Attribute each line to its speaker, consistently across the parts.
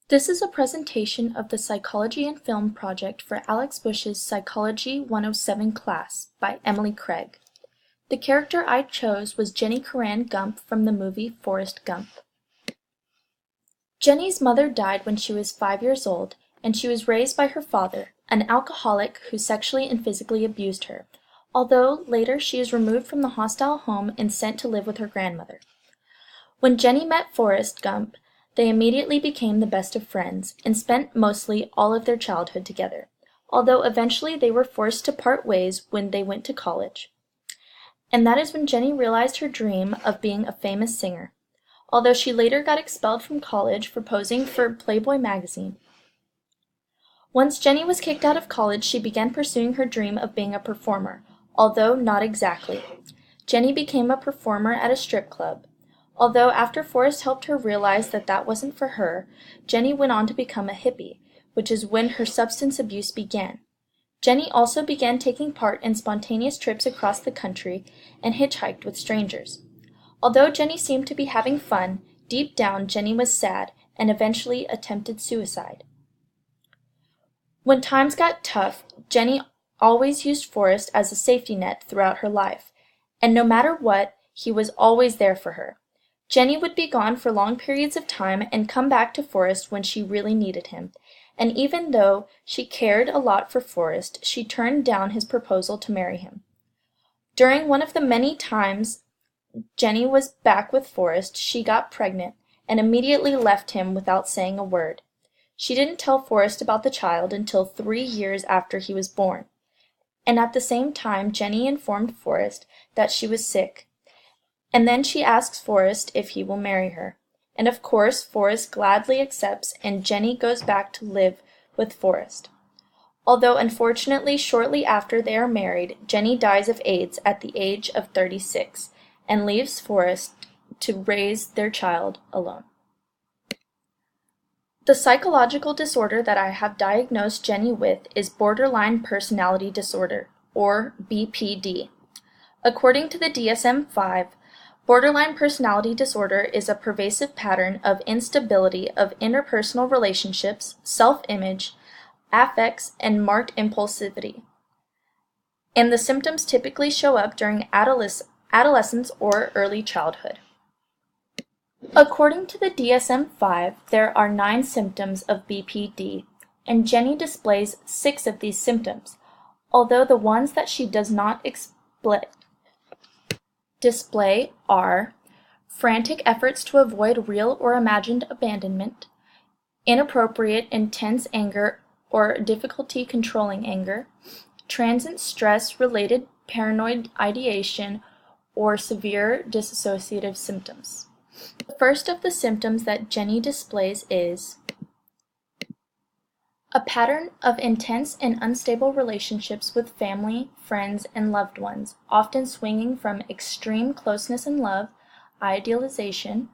Speaker 1: This is a presentation of the Psychology and Film project for Alex Bush's Psychology 107 class by Emily Craig. The character I chose was Jenny Coran Gump from the movie Forrest Gump. Jenny's mother died when she was 5 years old, and she was raised by her father, an alcoholic who sexually and physically abused her, although later she is removed from the hostile home and sent to live with her grandmother. When Jenny met Forrest Gump, they immediately became the best of friends and spent mostly all of their childhood together, although eventually they were forced to part ways when they went to college. And that is when Jenny realized her dream of being a famous singer, although she later got expelled from college for posing for Playboy magazine. Once Jenny was kicked out of college, she began pursuing her dream of being a performer, although not exactly. Jenny became a performer at a strip club. Although after Forrest helped her realize that that wasn't for her, Jenny went on to become a hippie, which is when her substance abuse began. Jenny also began taking part in spontaneous trips across the country and hitchhiked with strangers. Although Jenny seemed to be having fun, deep down Jenny was sad and eventually attempted suicide. When times got tough, Jenny always used Forrest as a safety net throughout her life, and no matter what, he was always there for her. Jenny would be gone for long periods of time and come back to Forrest when she really needed him, and even though she cared a lot for Forrest, she turned down his proposal to marry him. During one of the many times Jenny was back with Forrest, she got pregnant and immediately left him without saying a word. She didn't tell Forrest about the child until 3 years after he was born, and at the same time Jenny informed Forrest that she was sick. And then she asks Forrest if he will marry her. And of course, Forrest gladly accepts, and Jenny goes back to live with Forrest. Although unfortunately, shortly after they are married, Jenny dies of AIDS at the age of 36 and leaves Forrest to raise their child alone. The psychological disorder that I have diagnosed Jenny with is borderline personality disorder, or BPD. According to the DSM-5, borderline personality disorder is a pervasive pattern of instability of interpersonal relationships, self-image, affects, and marked impulsivity. And the symptoms typically show up during adolescence or early childhood. According to the DSM-5, there are 9 symptoms of BPD, and Jenny displays 6 of these symptoms, although the ones that she does not display are frantic efforts to avoid real or imagined abandonment, inappropriate, intense anger or difficulty controlling anger, transient stress-related paranoid ideation, or severe dissociative symptoms. The first of the symptoms that Jenny displays is a pattern of intense and unstable relationships with family, friends, and loved ones, often swinging from extreme closeness and love, idealization,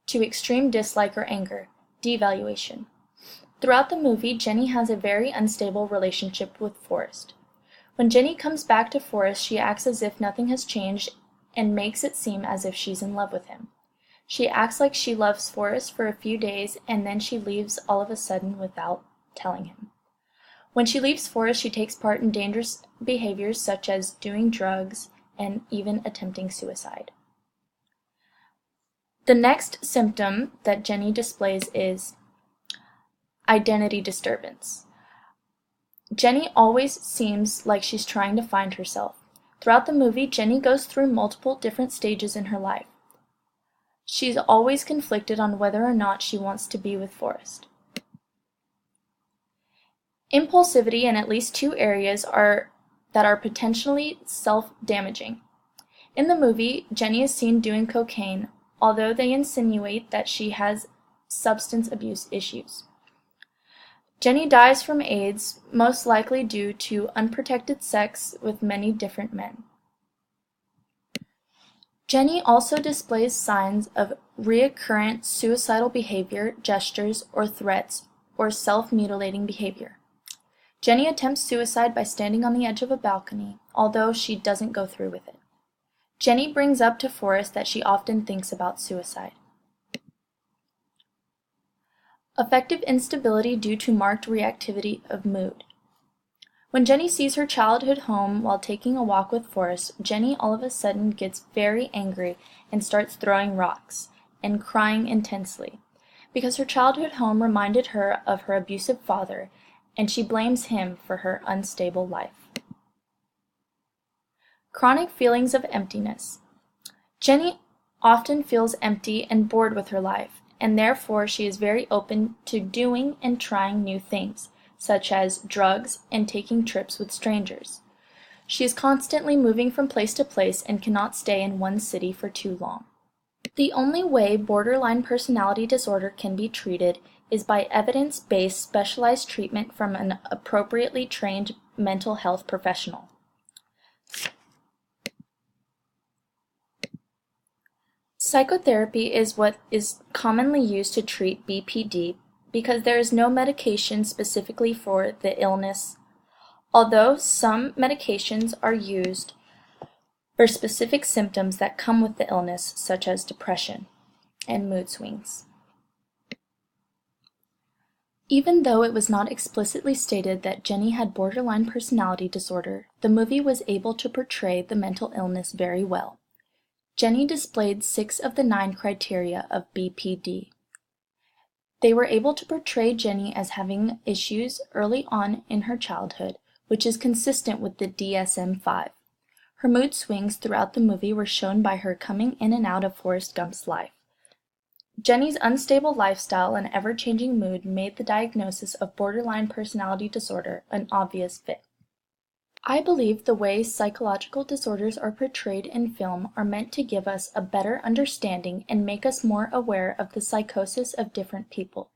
Speaker 1: to extreme dislike or anger, devaluation. Throughout the movie, Jenny has a very unstable relationship with Forrest. When Jenny comes back to Forrest, she acts as if nothing has changed and makes it seem as if she's in love with him. She acts like she loves Forrest for a few days, and then she leaves all of a sudden without telling him. When she leaves Forrest, she takes part in dangerous behaviors such as doing drugs and even attempting suicide. The next symptom that Jenny displays is identity disturbance. Jenny always seems like she's trying to find herself. Throughout the movie, Jenny goes through multiple different stages in her life. She's always conflicted on whether or not she wants to be with Forrest. Impulsivity in at least 2 areas that are potentially self-damaging. In the movie, Jenny is seen doing cocaine, although they insinuate that she has substance abuse issues. Jenny dies from AIDS, most likely due to unprotected sex with many different men. Jenny also displays signs of recurrent suicidal behavior, gestures, or threats, or self-mutilating behavior. Jenny attempts suicide by standing on the edge of a balcony, although she doesn't go through with it. Jenny brings up to Forrest that she often thinks about suicide. Affective instability due to marked reactivity of mood. When Jenny sees her childhood home while taking a walk with Forrest, Jenny all of a sudden gets very angry and starts throwing rocks and crying intensely, because her childhood home reminded her of her abusive father, and she blames him for her unstable life. Chronic feelings of emptiness. Jenny often feels empty and bored with her life, and therefore she is very open to doing and trying new things, such as drugs and taking trips with strangers. She is constantly moving from place to place and cannot stay in one city for too long. The only way borderline personality disorder can be treated is by evidence-based specialized treatment from an appropriately trained mental health professional. Psychotherapy is what is commonly used to treat BPD because there is no medication specifically for the illness, although some medications are used for specific symptoms that come with the illness, such as depression and mood swings. Even though it was not explicitly stated that Jenny had borderline personality disorder, the movie was able to portray the mental illness very well. Jenny displayed 6 of the 9 criteria of BPD. They were able to portray Jenny as having issues early on in her childhood, which is consistent with the DSM-5. Her mood swings throughout the movie were shown by her coming in and out of Forrest Gump's life. Jenny's unstable lifestyle and ever-changing mood made the diagnosis of borderline personality disorder an obvious fit. I believe the way psychological disorders are portrayed in film are meant to give us a better understanding and make us more aware of the psychosis of different people.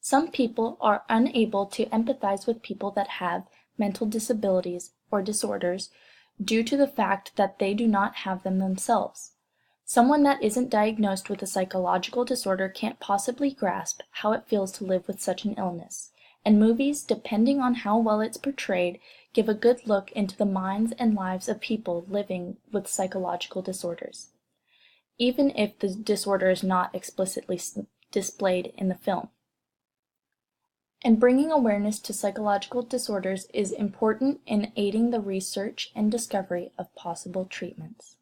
Speaker 1: Some people are unable to empathize with people that have mental disabilities or disorders due to the fact that they do not have them themselves. Someone that isn't diagnosed with a psychological disorder can't possibly grasp how it feels to live with such an illness, and movies, depending on how well it's portrayed, give a good look into the minds and lives of people living with psychological disorders, even if the disorder is not explicitly displayed in the film. And bringing awareness to psychological disorders is important in aiding the research and discovery of possible treatments.